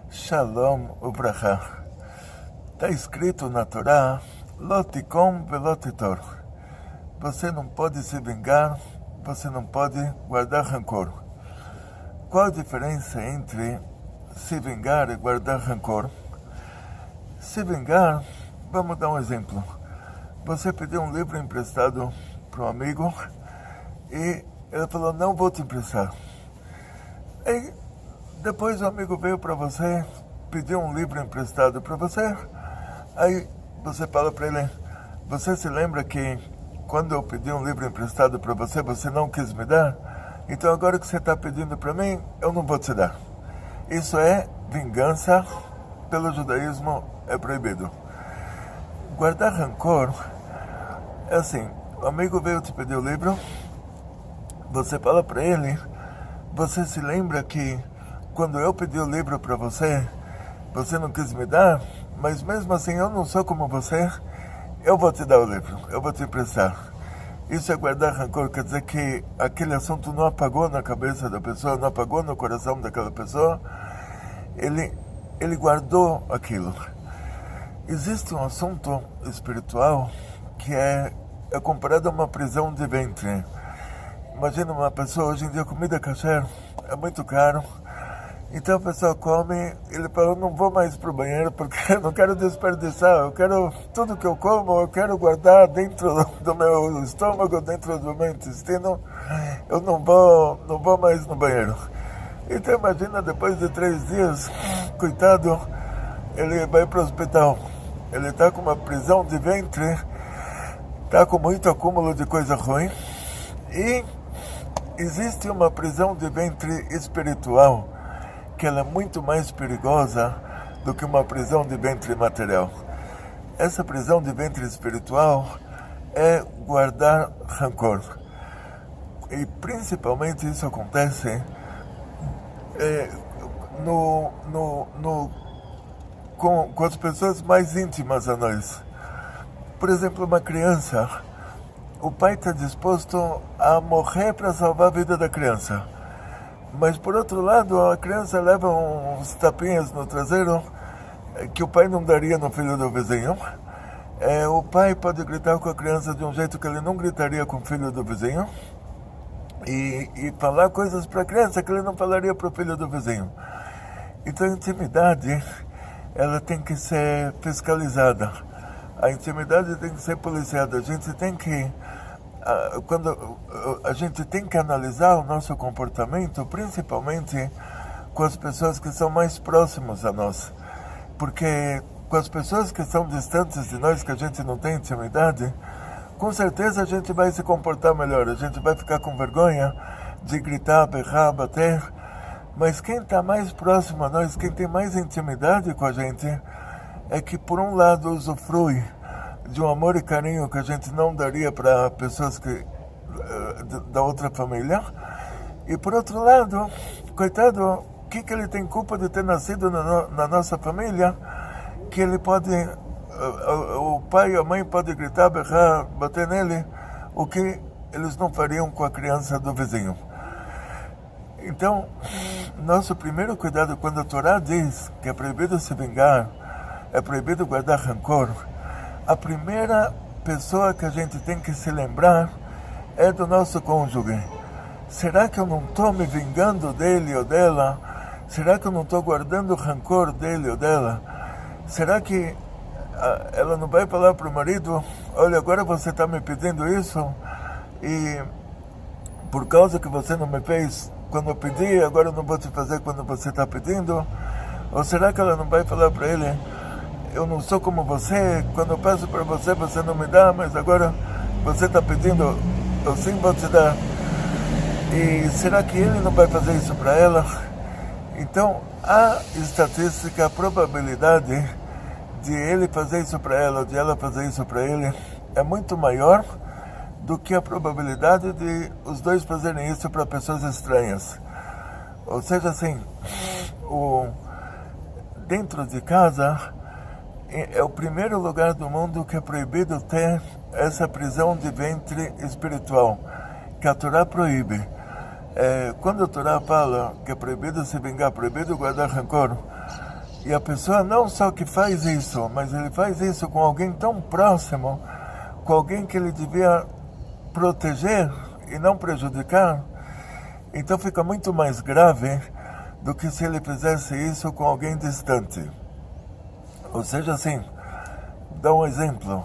Shalom ubrachá. Está escrito na Torá, lotikom velotitor. Você não pode se vingar, você não pode guardar rancor. Qual a diferença entre se vingar e guardar rancor? Se vingar, vamos dar um exemplo. Você pediu um livro emprestado para um amigo e ele falou, não vou te emprestar. E depois o amigo veio para você, pediu um livro emprestado para você, aí você fala para ele, você se lembra que quando eu pedi um livro emprestado para você, você não quis me dar? Então agora que você está pedindo para mim, eu não vou te dar. Isso é vingança, pelo judaismo é proibido. Guardar rancor é assim, o amigo veio te pedir o livro, você fala para ele, você se lembra que quando eu pedi o livro para você, você não quis me dar, mas mesmo assim eu não sou como você, eu vou te dar o livro, eu vou te emprestar. Isso é guardar rancor, quer dizer que aquele assunto não apagou na cabeça da pessoa, não apagou no coração daquela pessoa, ele guardou aquilo. Existe um assunto espiritual que é comparado a uma prisão de ventre. Imagina uma pessoa, hoje em dia comida kasher é muito caro, então a pessoa come, ele fala, eu não vou mais para o banheiro porque eu não quero desperdiçar, eu quero, tudo que eu como, eu quero guardar dentro do meu estômago, dentro do meu intestino, eu não vou mais no banheiro. Então imagina, depois de 3 dias, coitado, ele vai para o hospital, ele está com uma prisão de ventre, está com muito acúmulo de coisa ruim, e existe uma prisão de ventre espiritual, que ela é muito mais perigosa do que uma prisão de ventre material. Essa prisão de ventre espiritual é guardar rancor. E principalmente isso acontece com as pessoas mais íntimas a nós. Por exemplo, uma criança, o pai está disposto a morrer para salvar a vida da criança. Mas, por outro lado, a criança leva uns tapinhas no traseiro que o pai não daria no filho do vizinho. O pai pode gritar com a criança de um jeito que ele não gritaria com o filho do vizinho. E falar coisas para a criança que ele não falaria para o filho do vizinho. Então, a intimidade, ela tem que ser fiscalizada. A intimidade tem que ser policiada. A gente tem que... Quando a gente tem que analisar o nosso comportamento, principalmente com as pessoas que são mais próximas a nós, porque com as pessoas que são distantes de nós, que a gente não tem intimidade, com certeza a gente vai se comportar melhor, a gente vai ficar com vergonha de gritar, berrar, bater, mas quem está mais próximo a nós, quem tem mais intimidade com a gente, é que por um lado usufrui de um amor e carinho que a gente não daria para pessoas da outra família. E por outro lado, coitado, o que ele tem culpa de ter nascido na nossa família, que ele pode, o pai e a mãe podem gritar, berrar, bater nele, o que eles não fariam com a criança do vizinho. Então, nosso primeiro cuidado, quando a Torá diz que é proibido se vingar, é proibido guardar rancor, a primeira pessoa que a gente tem que se lembrar é do nosso cônjuge. Será que eu não estou me vingando dele ou dela? Será que eu não estou guardando rancor dele ou dela? Será que ela não vai falar para o marido, olha, agora você está me pedindo isso e por causa que você não me fez quando eu pedi, agora eu não vou te fazer quando você está pedindo? Ou será que ela não vai falar para ele, eu não sou como você, quando eu peço para você, você não me dá, mas agora você está pedindo, eu sim vou te dar. E será que ele não vai fazer isso para ela? Então, a estatística, a probabilidade de ele fazer isso para ela, ou de ela fazer isso para ele, é muito maior do que a probabilidade de os dois fazerem isso para pessoas estranhas. Ou seja, assim, dentro de casa, é o primeiro lugar do mundo que é proibido ter essa prisão de ventre espiritual, que a Torá proíbe. Quando a Torá fala que é proibido se vingar, proibido guardar rancor, E a pessoa não só que faz isso, mas ele faz isso com alguém tão próximo, com alguém que ele devia proteger e não prejudicar, então fica muito mais grave do que se ele fizesse isso com alguém distante. Ou seja, assim, dá um exemplo.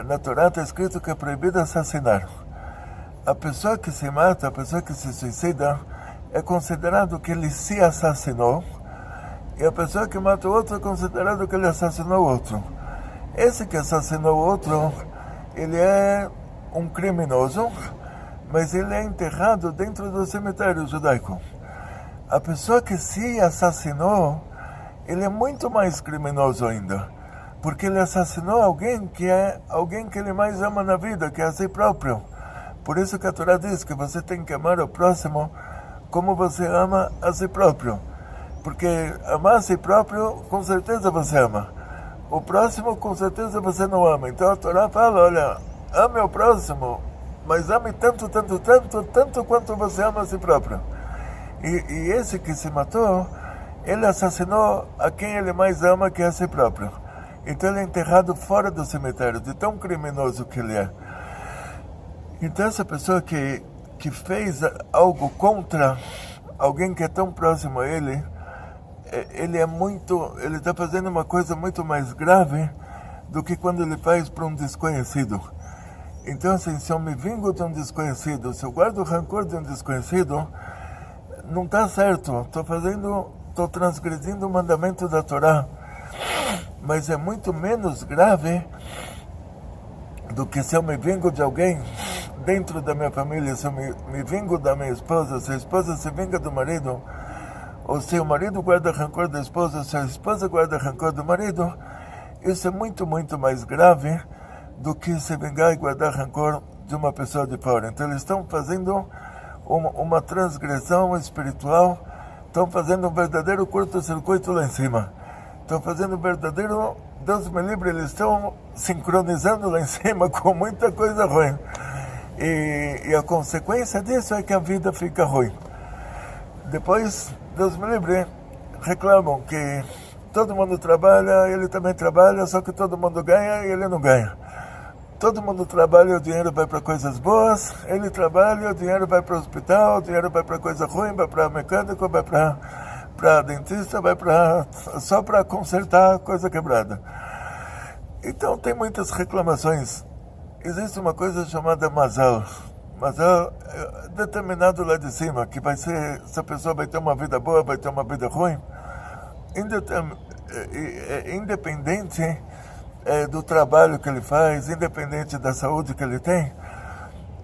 Na Torá está escrito que é proibido assassinar. A pessoa que se mata, a pessoa que se suicida, é considerado que ele se assassinou, e a pessoa que mata o outro é considerado que ele assassinou o outro. Esse que assassinou o outro, ele é um criminoso, mas ele é enterrado dentro do cemitério judaico. A pessoa que se assassinou, ele é muito mais criminoso ainda, porque ele assassinou alguém que é alguém que ele mais ama na vida, que é a si próprio. Por isso que a Torá diz que você tem que amar o próximo como você ama a si próprio. Porque amar a si próprio, com certeza você ama. O próximo, com certeza você não ama. Então a Torá fala, olha, ame o próximo, mas ame tanto quanto você ama a si próprio. E esse que se matou, ele assassinou a quem ele mais ama, que é a si próprio. Então ele é enterrado fora do cemitério, de tão criminoso que ele é. Então essa pessoa que fez algo contra alguém que é tão próximo a ele, ele está fazendo uma coisa muito mais grave do que quando ele faz para um desconhecido. Então, assim, se eu me vingo de um desconhecido, se eu guardo o rancor de um desconhecido, não está certo. Estou transgredindo o mandamento da Torá. Mas é muito menos grave do que se eu me vingo de alguém dentro da minha família, se eu me vingo da minha esposa, se a esposa se vinga do marido, ou se o marido guarda rancor da esposa, se a esposa guarda rancor do marido, isso é muito mais grave do que se vingar e guardar rancor de uma pessoa de fora. Então eles estão fazendo uma transgressão espiritual, estão fazendo um verdadeiro curto-circuito lá em cima. Estão fazendo um verdadeiro, Deus me livre, eles estão sincronizando lá em cima com muita coisa ruim. E a consequência disso é que a vida fica ruim. Depois, Deus me livre, reclamam que todo mundo trabalha, ele também trabalha, só que todo mundo ganha e ele não ganha. Todo mundo trabalha e o dinheiro vai para coisas boas, ele trabalha, o dinheiro vai para o hospital, o dinheiro vai para coisa ruim, vai para mecânico, vai para dentista, vai só para consertar coisa quebrada. Então tem muitas reclamações. Existe uma coisa chamada mazal. Mazal é determinado lá de cima, que vai ser, se a pessoa vai ter uma vida boa, vai ter uma vida ruim, independente do trabalho que ele faz, independente da saúde que ele tem.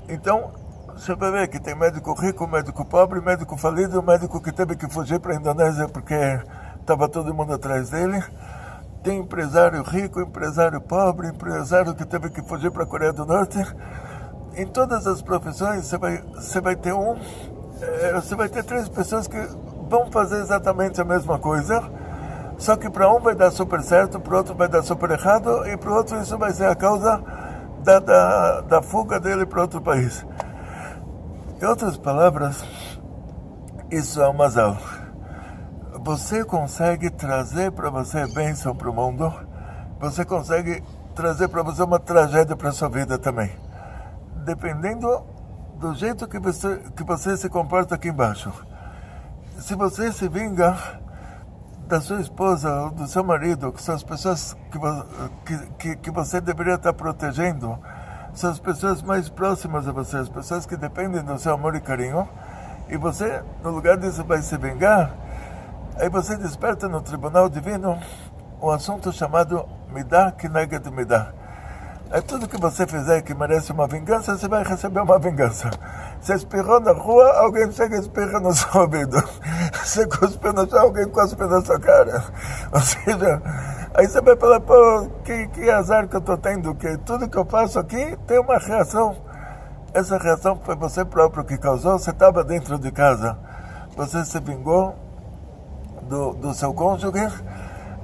Então, você vai ver que tem médico rico, médico pobre, médico falido, médico que teve que fugir para a Indonésia porque estava todo mundo atrás dele. Tem empresário rico, empresário pobre, empresário que teve que fugir para a Coreia do Norte. Em todas as profissões você vai ter três pessoas que vão fazer exatamente a mesma coisa, só que para um vai dar super certo, para o outro vai dar super errado, e para o outro isso vai ser a causa da fuga dele para outro país. Em outras palavras, isso é um mazal. Você consegue trazer para você bênção para o mundo, você consegue trazer para você uma tragédia para a sua vida também. Dependendo do jeito que você se comporta aqui embaixo. Se você se vinga da sua esposa ou do seu marido, que são as pessoas que você deveria estar protegendo, são as pessoas mais próximas a você, as pessoas que dependem do seu amor e carinho, e você, no lugar disso, vai se vingar, aí você desperta no tribunal divino um assunto chamado midá que nega de midá. É tudo que você fizer que merece uma vingança, você vai receber uma vingança. Você espirrou na rua, alguém chega e espirra no seu ouvido. Você cuspiu no chão, alguém cospe na sua cara. Ou seja, aí você vai falar, pô, que azar que eu estou tendo, que tudo que eu faço aqui tem uma reação. Essa reação foi você próprio que causou, você estava dentro de casa. Você se vingou do seu cônjuge,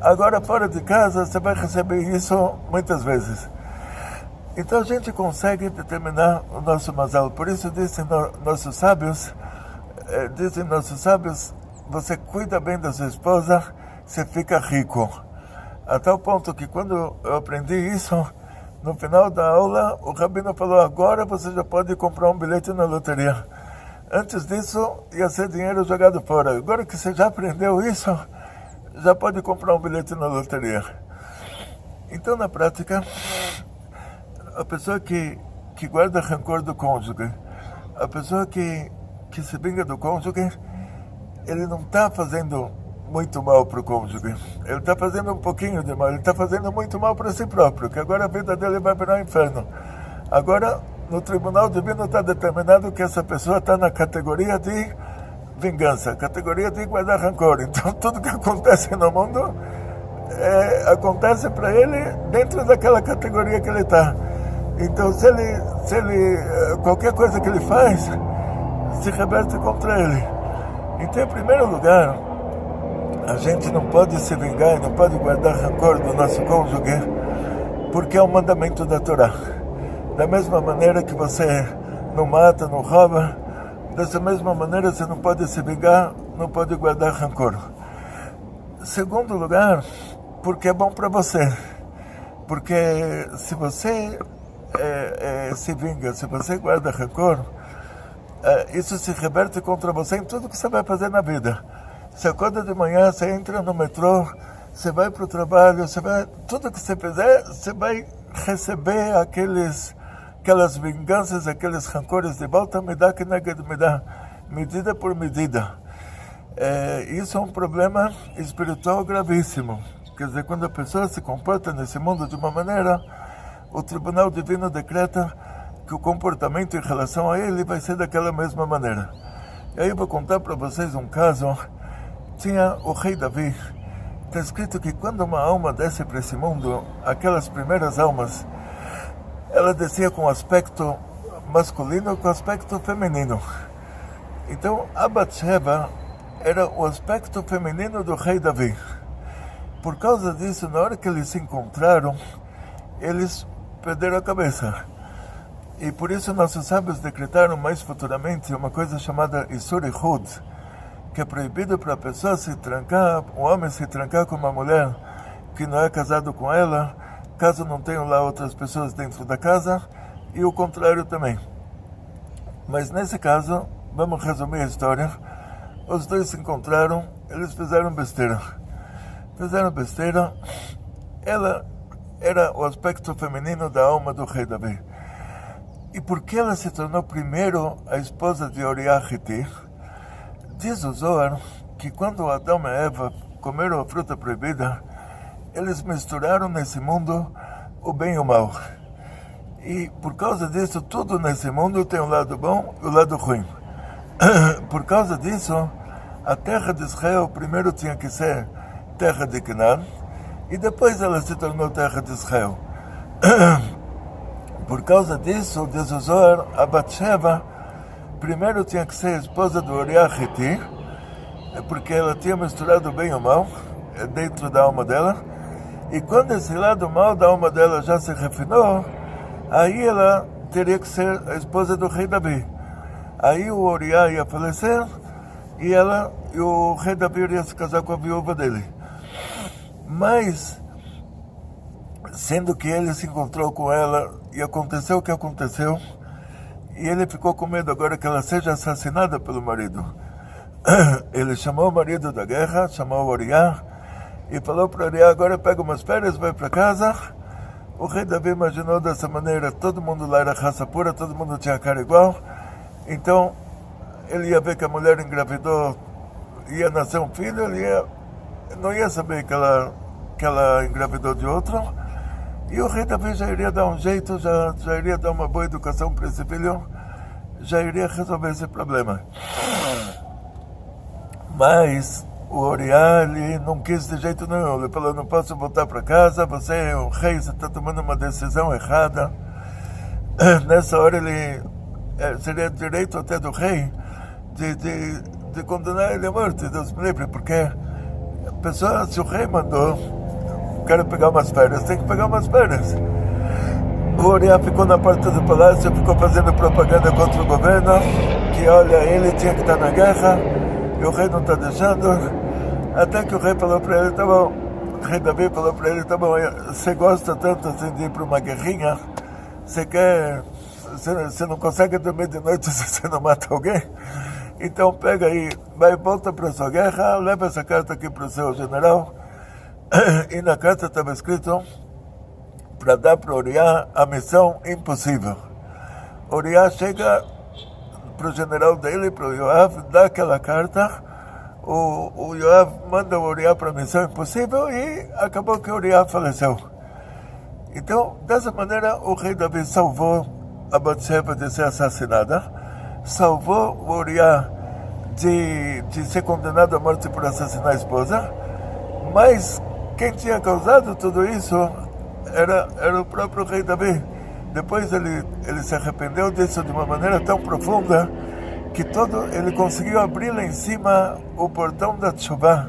agora fora de casa você vai receber isso muitas vezes. Então a gente consegue determinar o nosso mazal. Por isso dizem nossos sábios, você cuida bem da sua esposa, você fica rico. A tal ponto que quando eu aprendi isso, no final da aula, o Rabino falou, agora você já pode comprar um bilhete na loteria. Antes disso, ia ser dinheiro jogado fora. Agora que você já aprendeu isso, já pode comprar um bilhete na loteria. Então, na prática, a pessoa que guarda rancor do cônjuge, a pessoa que se vinga do cônjuge, ele não está fazendo muito mal para o cônjuge. Ele está fazendo um pouquinho de mal, ele está fazendo muito mal para si próprio, que agora a vida dele vai virar um inferno. Agora, no tribunal divino está determinado que essa pessoa está na categoria de vingança, categoria de guardar rancor. Então, tudo que acontece no mundo acontece para ele dentro daquela categoria que ele está. Então, se ele qualquer coisa que ele faz, se reverte contra ele. Então, em primeiro lugar, a gente não pode se vingar, não pode guardar rancor do nosso cônjuge, porque é um mandamento da Torá. Da mesma maneira que você não mata, não rouba, dessa mesma maneira você não pode se vingar, não pode guardar rancor. Segundo lugar, porque é bom para você. Porque se você se vinga, se você guarda rancor, isso se reverte contra você em tudo que você vai fazer na vida. Você acorda de manhã, você entra no metrô, você vai para o trabalho, tudo que você fizer, você vai receber aquelas vinganças, aqueles rancores de volta, medida por medida. Isso é um problema espiritual gravíssimo. Quer dizer, quando a pessoa se comporta nesse mundo de uma maneira, o tribunal divino decreta que o comportamento em relação a ele vai ser daquela mesma maneira. E aí eu vou contar para vocês um caso. Tinha o rei Davi. Está escrito que quando uma alma desce para esse mundo, aquelas primeiras almas, ela descia com aspecto masculino e com aspecto feminino. Então, a Batseba era o aspecto feminino do rei Davi. Por causa disso, na hora que eles se encontraram, eles perderam a cabeça. E por isso nossos sábios decretaram mais futuramente uma coisa chamada Isur Ihud, que é proibido para a pessoa se trancar, o homem se trancar com uma mulher que não é casado com ela, caso não tenham lá outras pessoas dentro da casa, e o contrário também. Mas nesse caso, vamos resumir a história, os dois se encontraram, eles fizeram besteira. Ela era o aspecto feminino da alma do rei Davi. E por que ela se tornou primeiro a esposa de Uriah Hiti? Diz o zohar que quando Adão e Eva comeram a fruta proibida, eles misturaram nesse mundo o bem e o mal. E por causa disso, tudo nesse mundo tem o lado bom e o lado ruim. Por causa disso, a terra de Israel primeiro tinha que ser terra de Canaã, e depois ela se tornou terra de Israel. Por causa disso, diz o zohar, a Batseba primeiro tinha que ser esposa do Uriah Hiti, porque ela tinha misturado o bem e o mal dentro da alma dela, e quando esse lado mal da alma dela já se refinou, aí ela teria que ser a esposa do rei Davi. Aí o Uriah ia falecer, e o rei Davi iria se casar com a viúva dele. Mas, sendo que ele se encontrou com ela, e aconteceu o que aconteceu, e ele ficou com medo agora que ela seja assassinada pelo marido. Ele chamou o marido da guerra, chamou o Uriah, e falou para o Uriah, agora pega umas férias, vai para casa. O rei Davi imaginou dessa maneira, todo mundo lá era raça pura, todo mundo tinha cara igual, então ele ia ver que a mulher engravidou, ia nascer um filho, não ia saber que ela engravidou de outro, e o rei Davi já iria dar um jeito, já iria dar uma boa educação para esse filho, já iria resolver esse problema. Mas o Uriah não quis de jeito nenhum. Ele falou, não posso voltar para casa, você é um rei, você está tomando uma decisão errada. Nessa hora ele seria direito até do rei de condenar ele à morte, Deus me livre, porque a pessoa, se o rei mandou, quero pegar umas férias, tem que pegar umas férias. O Uriah ficou na porta do palácio, ficou fazendo propaganda contra o governo, que olha, ele tinha que estar na guerra, e o rei não está deixando. Até que o rei falou para ele, tá bom, o rei Davi falou para ele, tá bom, você gosta tanto assim de ir para uma guerrinha, você não consegue dormir de noite se você não mata alguém? Então pega aí, vai e volta para a sua guerra, leva essa carta aqui para o seu general, e na carta estava escrito para dar para Uriah a missão impossível. Uriah chega para o general dele, para o Yoav, dá aquela carta, o Yoav manda o Uriah para a missão impossível e acabou que o Uriah faleceu. Então, dessa maneira, o rei Davi salvou a Batseba de ser assassinada, salvou o Uriah de ser condenado à morte por assassinar a esposa, mas quem tinha causado tudo isso era o próprio rei Davi. Depois ele se arrependeu disso de uma maneira tão profunda que ele conseguiu abrir lá em cima o portão da Teshuvá.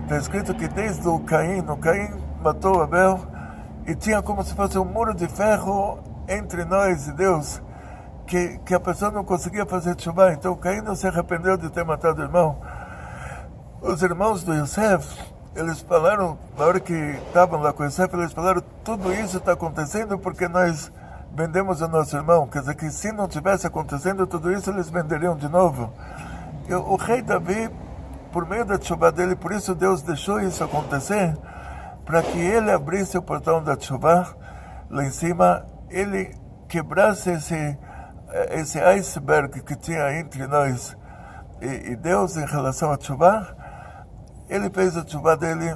Está escrito que desde o Caim matou Abel e tinha como se fosse um muro de ferro entre nós e Deus, que a pessoa não conseguia fazer Teshuvá. Então Caim não se arrependeu de ter matado o irmão. Os irmãos do Yosef, eles falaram, na hora que estavam lá com Yosef, eles falaram, tudo isso está acontecendo porque nós vendemos o nosso irmão. Quer dizer que se não tivesse acontecendo tudo isso, eles venderiam de novo. E o rei Davi, por meio da Teshuvá dele, por isso Deus deixou isso acontecer, para que ele abrisse o portão da Teshuvá, lá em cima, ele quebrasse esse iceberg que tinha entre nós e Deus em relação à Teshuvá. Ele fez a Teshuvá dele,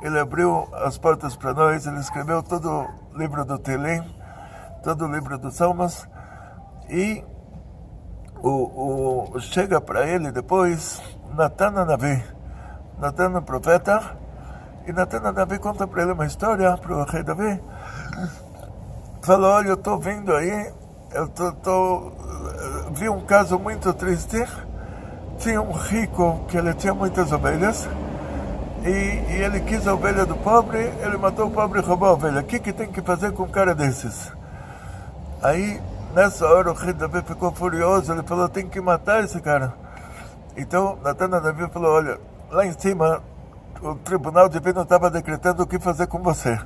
ele abriu as portas para nós, ele escreveu todo o livro do Telim, todo o livro dos Salmos, e chega para ele depois Natan o profeta, e Natan conta para ele uma história, para o rei Davi. Falou, olha, eu estou vindo aí, vi um caso muito triste, tinha um rico que ele tinha muitas ovelhas, e ele quis a ovelha do pobre, ele matou o pobre e roubou a ovelha. O que tem que fazer com um cara desses? Aí, nessa hora, o rei Davi ficou furioso, ele falou, tem que matar esse cara. Então, Natan falou, olha, lá em cima, o tribunal divino estava decretando o que fazer com você.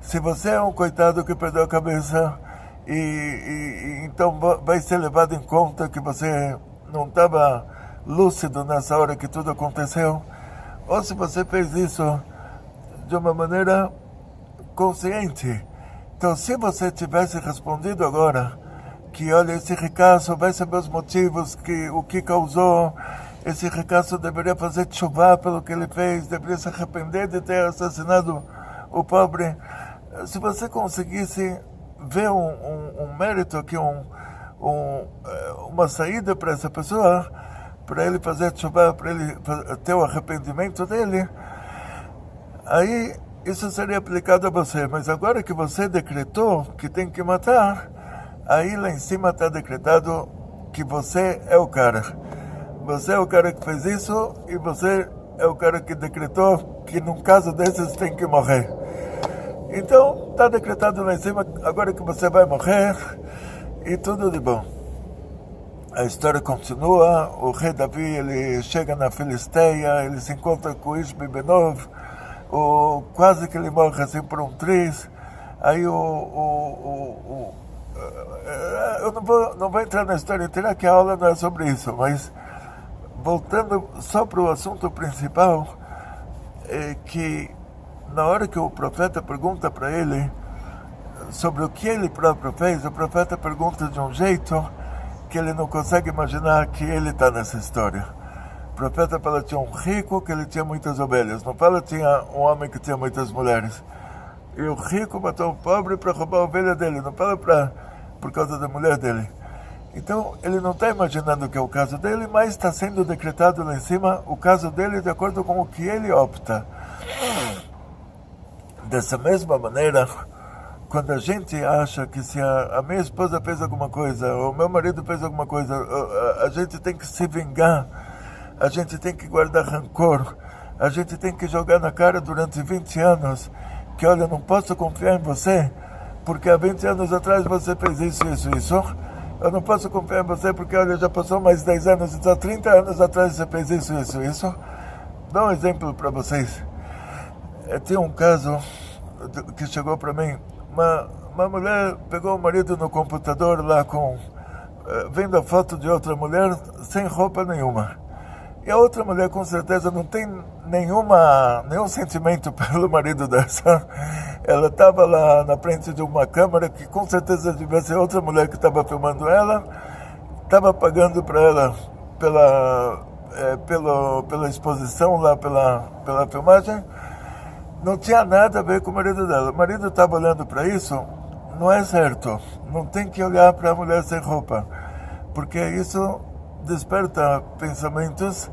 Se você é um coitado que perdeu a cabeça, então vai ser levado em conta que você não estava lúcido nessa hora que tudo aconteceu, ou se você fez isso de uma maneira consciente. Então, se você tivesse respondido agora que, olha, esse ricaço vai saber os motivos, o que causou, esse ricaço deveria fazer teshuvá pelo que ele fez, deveria se arrepender de ter assassinado o pobre. Se você conseguisse ver um mérito aqui, uma saída para essa pessoa, para ele fazer teshuvá, para ele ter o arrependimento dele, aí isso seria aplicado a você. Mas agora que você decretou que tem que matar, aí lá em cima está decretado que você é o cara. Você é o cara que fez isso e você é o cara que decretou que num caso desses tem que morrer. Então está decretado lá em cima agora que você vai morrer e tudo de bom. A história continua, o rei Davi ele chega na Filisteia, ele se encontra com Ishbi Benov, quase que ele morre assim por um triz. Aí eu não vou entrar na história inteira, que a aula não é sobre isso, mas voltando só para o assunto principal, é que na hora que o profeta pergunta para ele sobre o que ele próprio fez, o profeta pergunta de um jeito que ele não consegue imaginar que ele está nessa história. O profeta fala que tinha um rico que ele tinha muitas ovelhas, não fala que tinha um homem que tinha muitas mulheres. E o rico matou o pobre para roubar a ovelha dele, não fala por causa da mulher dele. Então ele não está imaginando que é o caso dele, mas está sendo decretado lá em cima o caso dele de acordo com o que ele opta. Dessa mesma maneira, quando a gente acha que se a minha esposa fez alguma coisa, ou meu marido fez alguma coisa, a gente tem que se vingar, a gente tem que guardar rancor, a gente tem que jogar na cara durante 20 anos, que olha, eu não posso confiar em você, porque há 20 anos atrás você fez isso. Eu não posso confiar em você porque, olha, já passou mais 10 anos, então há 30 anos atrás você fez isso. dar um exemplo para vocês. Tem um caso que chegou para mim. Uma mulher pegou o marido no computador lá vendo a foto de outra mulher sem roupa nenhuma. E a outra mulher com certeza não tem nenhum sentimento pelo marido dessa. Ela estava lá na frente de uma câmera que com certeza devia ser outra mulher que estava filmando ela. Estava pagando para ela pela exposição lá, pela filmagem. Não tinha nada a ver com o marido dela. O marido estava olhando para isso. Não é certo. Não tem que olhar para a mulher sem roupa, porque isso desperta pensamentos.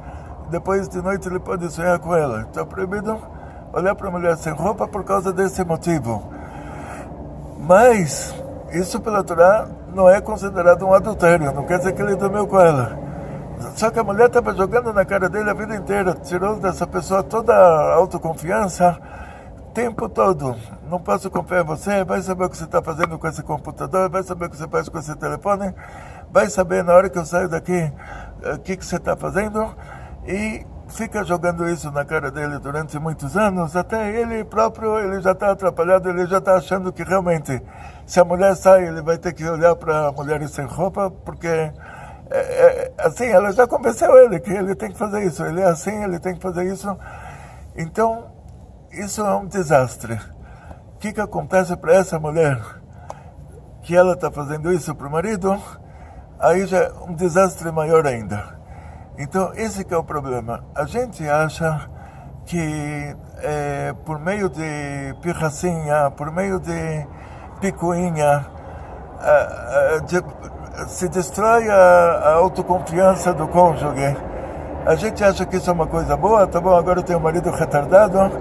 Depois de noite ele pode sonhar com ela. Está proibido olhar para a mulher sem roupa por causa desse motivo. Mas isso pela Torá não é considerado um adultério. Não quer dizer que ele dormiu com ela. Só que a mulher estava jogando na cara dele a vida inteira. Tirou dessa pessoa toda a autoconfiança o tempo todo. Não posso confiar em você. Vai saber o que você está fazendo com esse computador. Vai saber o que você faz com esse telefone. Vai saber na hora que eu saio daqui o que você está fazendo. E fica jogando isso na cara dele durante muitos anos, até ele próprio, ele já está atrapalhado, ele já está achando que realmente, se a mulher sai, ele vai ter que olhar para mulheres sem roupa, porque, assim, ela já convenceu ele que ele tem que fazer isso, ele é assim, ele tem que fazer isso. Então, isso é um desastre. O que acontece para essa mulher, que ela está fazendo isso para o marido, aí já é um desastre maior ainda. Então, esse que é o problema. A gente acha que por meio de pirracinha, por meio de picuinha, se destrói a autoconfiança do cônjuge. A gente acha que isso é uma coisa boa. Tá bom, agora eu tenho um marido retardado,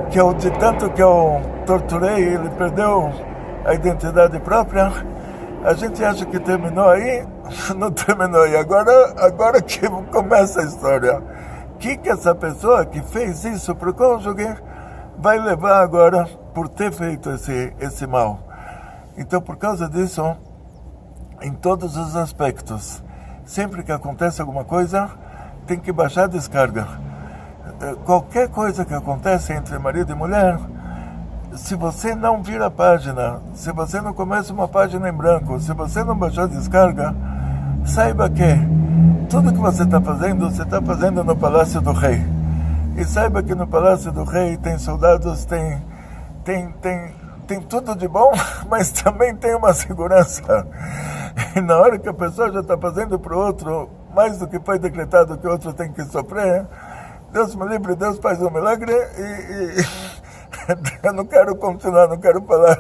que de tanto que eu torturei, ele perdeu a identidade própria. A gente acha que terminou aí, não terminou. E agora que começa a história. O que essa pessoa que fez isso para o cônjuge vai levar agora por ter feito esse mal? Então, por causa disso, em todos os aspectos, sempre que acontece alguma coisa, tem que baixar a descarga. Qualquer coisa que acontece entre marido e mulher, se você não vira a página, se você não começa uma página em branco, se você não baixar a descarga, saiba que tudo que você está fazendo no Palácio do Rei. E saiba que no Palácio do Rei tem soldados, tem tudo de bom, mas também tem uma segurança. E na hora que a pessoa já está fazendo para o outro mais do que foi decretado que o outro tem que sofrer, Deus me livre, Deus faz um milagre e eu não quero continuar, não quero falar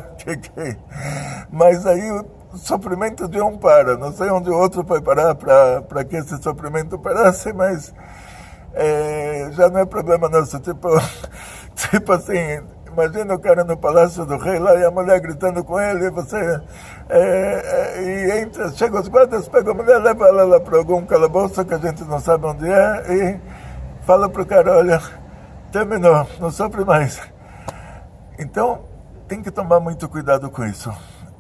mas aí o sofrimento de um para. Não sei onde o outro foi parar para que esse sofrimento parasse, mas já não é problema nosso. Tipo assim, imagina o cara no Palácio do Rei lá e a mulher gritando com ele, e chega os guardas, pega a mulher, leva ela lá para algum calabouço que a gente não sabe onde é e fala pro cara, olha, terminou, não sofre mais. Então, tem que tomar muito cuidado com isso.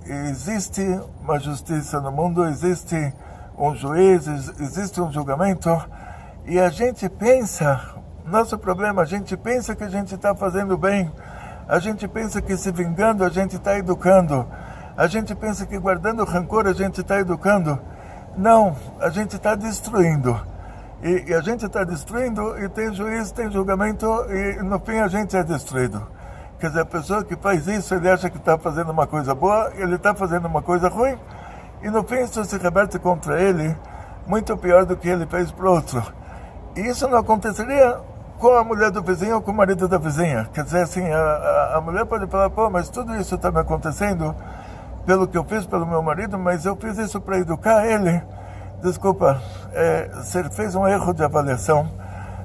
Existe uma justiça no mundo, existe um juiz, existe um julgamento, e a gente pensa, nosso problema, a gente pensa que a gente está fazendo bem, a gente pensa que se vingando a gente está educando, a gente pensa que guardando rancor a gente está educando. Não, a gente está destruindo. E a gente está destruindo e tem juiz, tem julgamento e no fim a gente é destruído. Quer dizer, a pessoa que faz isso, ele acha que está fazendo uma coisa boa, ele está fazendo uma coisa ruim, e no fim isso se reverte contra ele, muito pior do que ele fez para o outro. E isso não aconteceria com a mulher do vizinho ou com o marido da vizinha. Quer dizer, assim, a mulher pode falar, pô, mas tudo isso está me acontecendo pelo que eu fiz pelo meu marido, mas eu fiz isso para educar ele. Desculpa, você fez um erro de avaliação,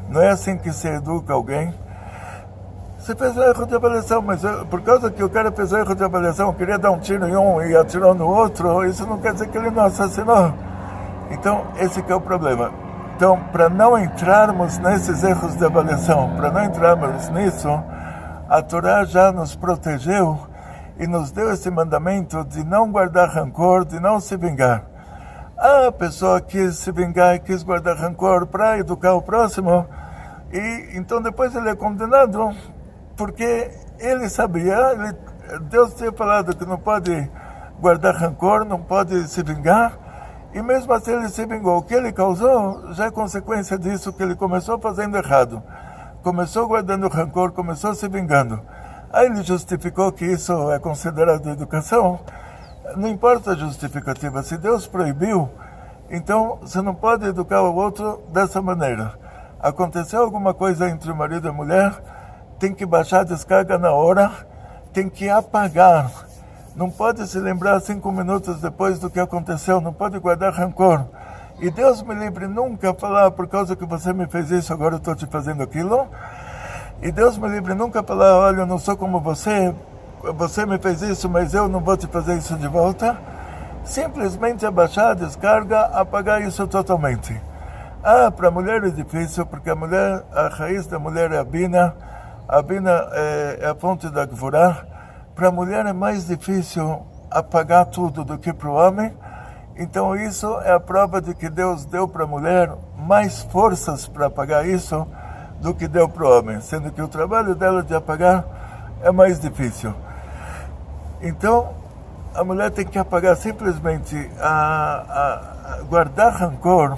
não é assim que se educa alguém. Você fez um erro de avaliação, mas por causa que o cara fez um erro de avaliação, queria dar um tiro em um e atirou no outro, isso não quer dizer que ele não assassinou. Então, esse que é o problema. Então, para não entrarmos nesses erros de avaliação, para não entrarmos nisso, a Torá já nos protegeu e nos deu esse mandamento de não guardar rancor, de não se vingar. A pessoa quis se vingar e quis guardar rancor para educar o próximo, E então depois ele é condenado, porque ele sabia, Deus tinha falado que não pode guardar rancor, não pode se vingar, e mesmo assim ele se vingou. O que ele causou já é consequência disso, que ele começou fazendo errado. Começou guardando rancor, começou se vingando. Aí ele justificou que isso é considerado educação. Não importa a justificativa. Se Deus proibiu, então você não pode educar o outro dessa maneira. Aconteceu alguma coisa entre o marido e a mulher, tem que baixar a descarga na hora, tem que apagar. Não pode se lembrar 5 minutos depois do que aconteceu, não pode guardar rancor. E Deus me livre nunca falar, por causa que você me fez isso, agora eu estou te fazendo aquilo. E Deus me livre nunca falar, olha, eu não sou como você me fez isso, mas eu não vou te fazer isso de volta. Simplesmente abaixar a descarga, apagar isso totalmente. Para a mulher é difícil, porque a raiz da mulher é a bina é a fonte da gvurá. Para a mulher é mais difícil apagar tudo do que para o homem. Então isso é a prova de que Deus deu para a mulher mais forças para apagar isso do que deu para o homem, sendo que o trabalho dela de apagar é mais difícil. Então a mulher tem que apagar simplesmente. Guardar rancor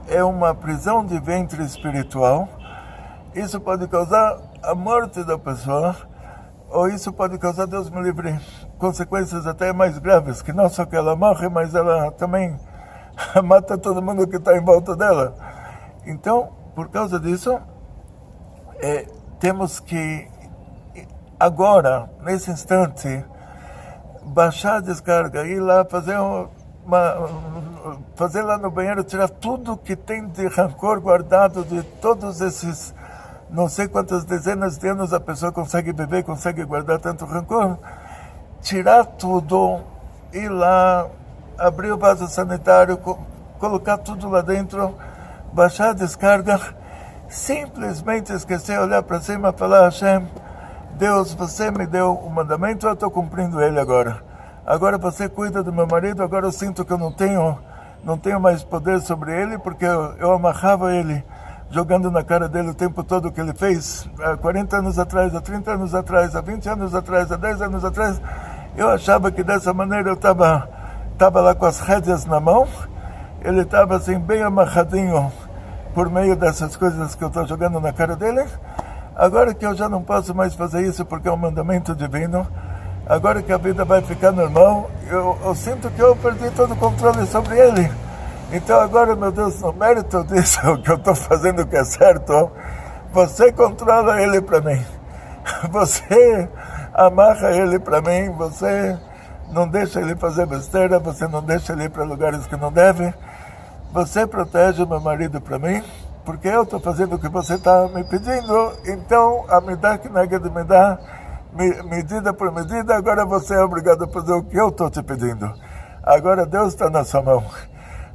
é uma prisão de ventre espiritual. Isso pode causar a morte da pessoa, ou isso pode causar, Deus me livre, consequências até mais graves, que não só que ela morre, mas ela também mata todo mundo que está em volta dela. Então, por causa disso, temos que, agora, nesse instante, baixar a descarga, ir lá fazer lá no banheiro, tirar tudo que tem de rancor guardado de todos esses, não sei quantas dezenas de anos a pessoa consegue beber, consegue guardar tanto rancor. Tirar tudo, ir lá, abrir o vaso sanitário, colocar tudo lá dentro, baixar a descarga, simplesmente esquecer, olhar para cima e falar, Hashem, Deus, você me deu o mandamento, eu estou cumprindo ele agora. Agora você cuida do meu marido, agora eu sinto que eu não tenho mais poder sobre ele, porque eu amarrava ele, jogando na cara dele o tempo todo o que ele fez, há 40 anos atrás, há 30 anos atrás, há 20 anos atrás, há 10 anos atrás. Eu achava que dessa maneira eu estava lá com as rédeas na mão, ele estava assim bem amarradinho por meio dessas coisas que eu estou jogando na cara dele. Agora que eu já não posso mais fazer isso porque é um mandamento divino, agora que a vida vai ficar normal, eu sinto que eu perdi todo o controle sobre ele. Então agora, meu Deus, no mérito disso, que eu estou fazendo que é certo, você controla ele para mim. Você amarra ele para mim, você não deixa ele fazer besteira, você não deixa ele ir para lugares que não deve. Você protege o meu marido para mim, porque eu estou fazendo o que você está me pedindo. Então, a medida que me dá, medida por medida, agora você é obrigado a fazer o que eu estou te pedindo. Agora Deus está na sua mão.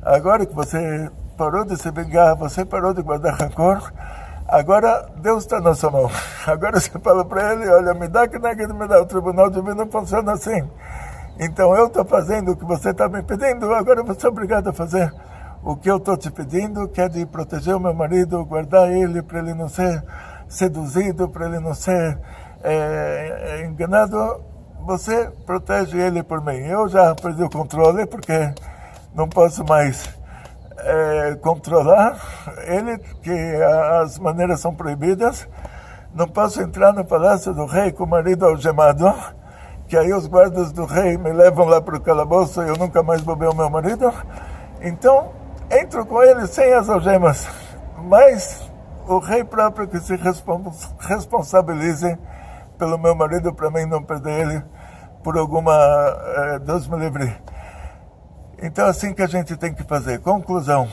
Agora que você parou de se vingar, você parou de guardar rancor, agora Deus está na sua mão. Agora você fala para ele, olha, me dá que me dá. O tribunal divino funciona assim. Então eu estou fazendo o que você está me pedindo, agora você é obrigado a fazer o que eu estou te pedindo, que é de proteger o meu marido, guardar ele para ele não ser seduzido, para ele não ser enganado. Você protege ele por mim. Eu já perdi o controle porque não posso mais controlar ele, que as maneiras são proibidas. Não posso entrar no palácio do rei com o marido algemado, que aí os guardas do rei me levam lá para o calabouço e eu nunca mais vou ver o meu marido. Então, entro com ele sem as algemas, mas o rei próprio que se responsabilize pelo meu marido para mim não perder ele por alguma... Deus me livre. Então, assim que a gente tem que fazer. Conclusão.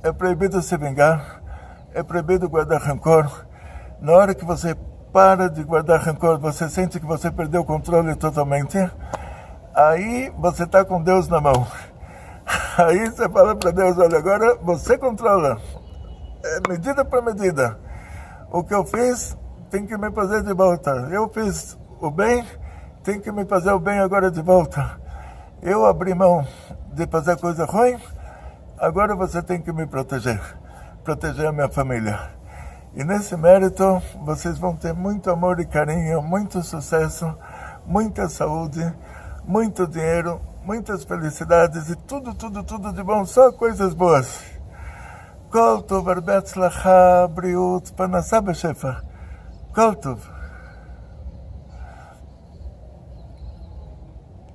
É proibido se vingar. É proibido guardar rancor. Na hora que você para de guardar rancor, você sente que você perdeu o controle totalmente. Aí você está com Deus na mão. Aí você fala para Deus, olha, agora você controla. Medida por medida. O que eu fiz tem que me fazer de volta. Eu fiz o bem, tem que me fazer o bem agora de volta. Eu abri mão de fazer coisa ruim, agora você tem que me proteger. Proteger a minha família. E nesse mérito, vocês vão ter muito amor e carinho, muito sucesso, muita saúde, muito dinheiro, muitas felicidades e tudo de bom, só coisas boas. Kol tov, הרבה הצלחה, בריאות, פרנסה בשפע. Kol tov.